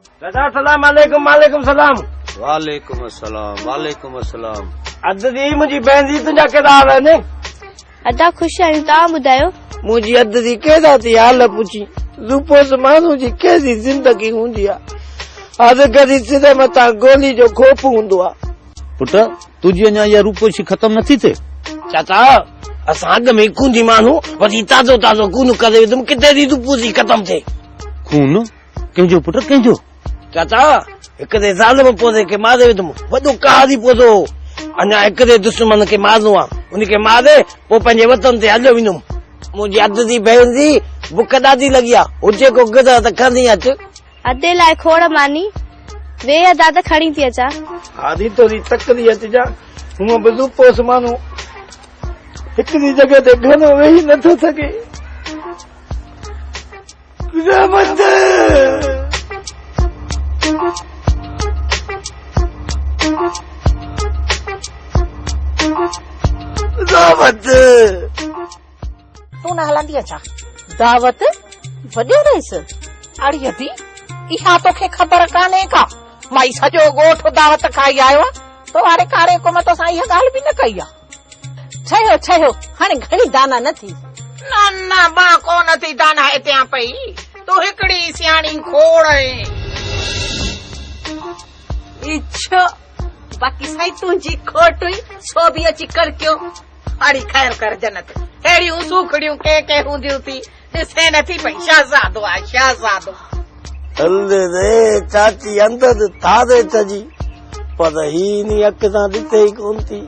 चाचा सलाम वालेकुम वालेकुम सलाम। वालेकुम अस्सलाम वालेकुम अस्सलाम। अद दी मुंहिंजी भेण जी तुंहिंजा कहिड़ा हाल आहिनि? अदा ख़ुशि आहियूं, तव्हां ॿुधायो? मुंहिंजी अद जी कहिड़ा थी हाल पुछी रूपोस माण्हू जी कहिड़ी ज़िंदगी हूंदी आहे। अधु कॾहिं सिधे मथां गोली जो खोप हूंदो आहे। पुट तुंहिंजी अञा इहा रूपोशी ख़तम नथी थिए। चाचा असां अॻ में खून जी माण्हू वरी ताज़ो ताज़ो खून करे विधुमि किथे थी रूपोशी ख़तम थिए। खून कंहिंजो पुट कंहिंजो? चाचा हिक ते ज़ालिम पौधे खे मारे विधुमि, वॾो कहारी पौधो अञा हिक ते दुश्मन खे मारणो आहे, उनखे मारे पोइ पंहिंजे वतन ते हलियो वेंदुमि। मुंहिंजी अध जी भेण जी बुख ॾाढी लॻी आहे, हुजे को गिदड़ त खणी अच। अधे लाइ खोड़ मानी वे अदा त खणी थी अचां। आदि थोरी तकड़ी अचिजा, हूअं बि रूपोस माण्हू हिकिड़ी जॻह ते घणो वेही नथो सघे। तूं न हलंदी अचां दावत वॾो रहीस अड़ीअ थी इहा तोखे ख़बर कान्हे का माई सॼो ॻोठ दावत खाई आयो आहे तो वारे कारे को में तोसां इहा ॻाल्हि बि न कई आहे। छयो हाणे घणी दाना न थी न बा कोन थी दाना हिते पई तूं हिकिड़ी सियाणी खोड़ इच्छो बाक़ी साईं तुंहिंजी खोट हुई सो बि अची कर क्यों अड़ी ख़ैर कर जनत अहिड़ियूं सूखड़ियूं के हूंदियूं थी ॾिसे नथी पई शहज़ादो आहे शहज़ादो। हल रे चाची अंदर थारे चजी पर ही नी अख सां ॾिसे ई कोन थी।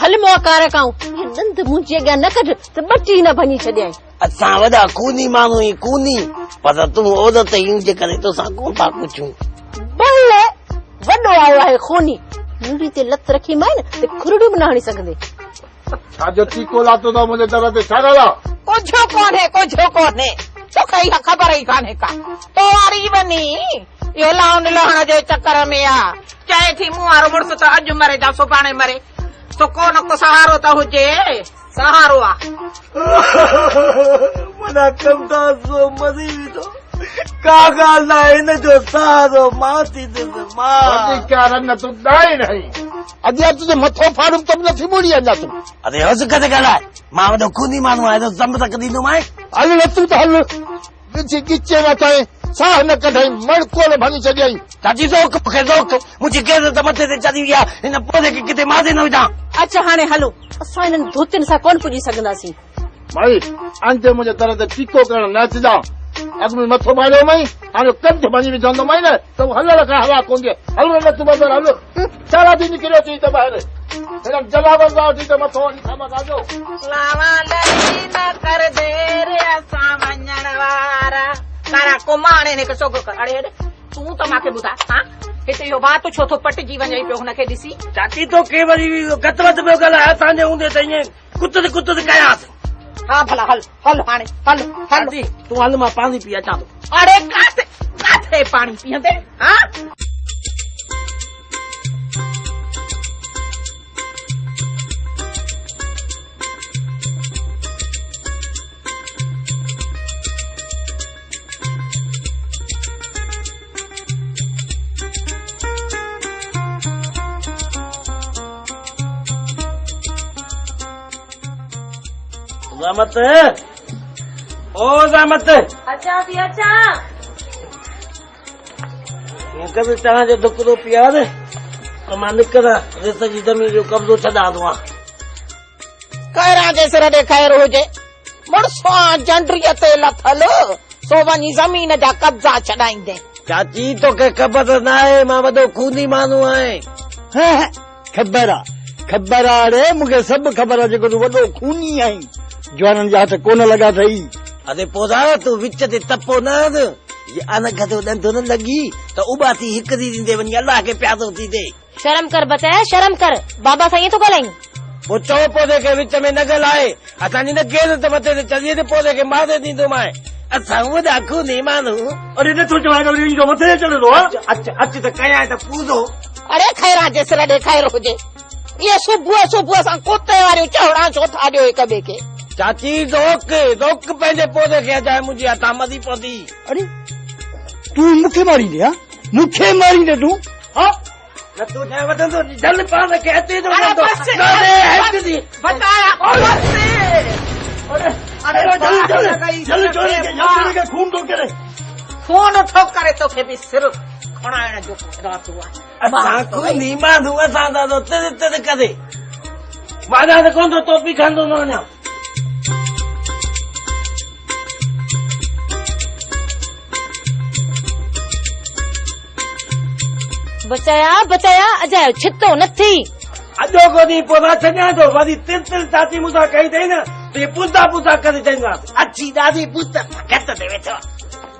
हल मोकार काऊं ये दंद मुंहिंजे अॻियां न कढ त ॿटी न भञी छॾियई। असां वॾा कूनी माण्हू ई कूनी पर तूं औरत ई हुजे करे तोसां कोन था पुछूं। भले वॾो आयो आहे खूनी मुंडी ते लत रखी मां न ते खुरड़ियूं बि न हणी सघंदे। छाजो टीको लातो था मुंहिंजे दर ते छा ॻाल्हि आहे? कुझु कोन्हे तोखे इहा ख़बर ई कान्हे का तो वारी वञी इहो लाउन लहण जे चक्कर में आहे चए थी मूं वारो मुड़ुस त अॼु मरे जा सुभाणे मरे तो को न को सहारो त हुजे सहारो आहे। मना कमदा सो मरी विधो का ॻाल्हि न आहे हिनजो सहारो मां थी ॾिस मां न तूं ॾाई नहीं अॼु तुंहिंजो मथो फाड़ूं त नथी मुड़ी अञा तूं। अरे हस किथे ॻाल्हाए मां वॾो खूनी माण्हू आहियां त ज़म तक ॾींदोमांइ। हल न तूं त हल ॾिसी गिचे न कई साह न कढई मड़को न भञी छॾियई। चाची ज़ोक मूंखे ज़ोक मुंहिंजी केर त मथे ते चढ़ी वई आहे हिन पौधे खे किथे मारे न विझां। अच्छा हाणे हलो असां हिननि धोतियुनि सां कोन पुॼी सघंदासीं। भाई अंते मुंहिंजे दर ते टीको करण न अचिजां अॻु में मथो मारियो मई हाणे कंठ भञी विझंदो मई न त हलण खां हवा कोन थिए। हल न तूं बदर हल सारा दिन निकिरियो थी त ॿाहिरि हिन जवाब थी त मथो वञी खां मगाजो लावा लड़ी न कर देर असां वञण वारा कारा कुमाणे ने सोगो कर। अड़े तूं त मूंखे ॿुधा हां हिते इहो बात छो थो पटिजी वञे पियो हुनखे ॾिसी। चाची तो के वरी गतवत पियो ॻाल्हाए असांजे हूंदे त ईअं कुत कयासीं। हाँ भला हल हल हाणे हल हल तूं हल मां पाणी पी अचां थो। अरे काथे पाणी पीअंदे हाँ ज़हमत ओ ज़हमत अच्छा थी अच्छा कभी तव्हां जो दुकड़ो पिया रे मां निकिरा रेत जी ज़मीन जो कब्ज़ो छॾा थो आ। खैरां जे सिर ॾे ख़ैर हुजे मुड़ुसो जंडरीअ ते लथल सो वञी ज़मीन जा कब्ज़ा छॾाईंदे। चाची तोखे ख़बर न आहे मां वॾो खूनी माण्हू आहियां। ख़बर आहे रे मूंखे सभु ख़बर आहे जेको तूं वॾो खूनी आहीं जवाननि जा हथ कोन लॻा अथई। अरे पोधा तूं विच ते टपो न अनगधो ॾंधो न लॻी त उबाती हिकड़ी ॾींदे वञी अलाह खे प्यारो थी ॾे। शर्म कर बताया शर्म कर बाबा साईं तो ॻाल्हाई पोइ चओ पौधे खे विच में न ॻाल्हाए असांजी न केर त मथे ते चढ़ी ते पौधे खे मारे ॾींदोमांइ असां वॾा खूनी माण्हू। अरे नथो चवाए मथे चढ़ंदो अच त कयां त पूरो। अरे खैरां जे सिर ॾे ख़ैर हुजे ये सुबुह सुबुह सां कुते वारियूं चवणा छो था ॾियो हिक ॿिए खे। चाची रोक पंहिंजे पौधे खे अजाए मुंहिंजी हथां मरी पवंदी। अरे तूं मूंखे मारी ॾे मूंखे मारींदे तूं हा न तूं छा वठंदो जल पाण खे अचे थो अरे वठंदो। बस न, न, हिक दी। बताया जल चोरी खे खून थो करे। फोन थो करे तोखे बि सिर खणाइण जो इरादो आहे असां कोई नीमा दूं असां दादो तिद तिद करे माना त कोन थो टोपी खांदो न वञा। बचाया बचाया अजायो छितो न थी अॼो को ॾींहुं पोइ मां छॾियां थो वरी तिर तिर चाची मूंसां कई अथई न त इहे पुता पुता करे चवंदासीं अची ॾाढी पुत घट ते वेठो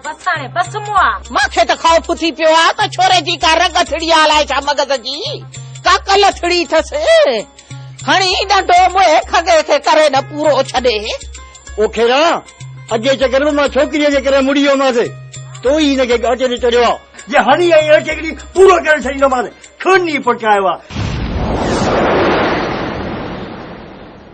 बस हाणे बस मुआ मूंखे त ख़ौफ़ थी पियो आहे त छोरे जी का रग थिड़ी आलाए छा मगज़ जी का कल थिड़ी अथसि खणी ॾंडो मुंहिं खगे खे करे न पूरो छॾे ओ खेरा अॻे चकर में मां छोकिरीअ जे करे मुड़ी वियोमांसि तो ई हिनखे गांठे ते चढ़ियो आहे जे हणी आई हिकिड़ी पूरो करे छॾींदोमांसि खून ई पकायो आहे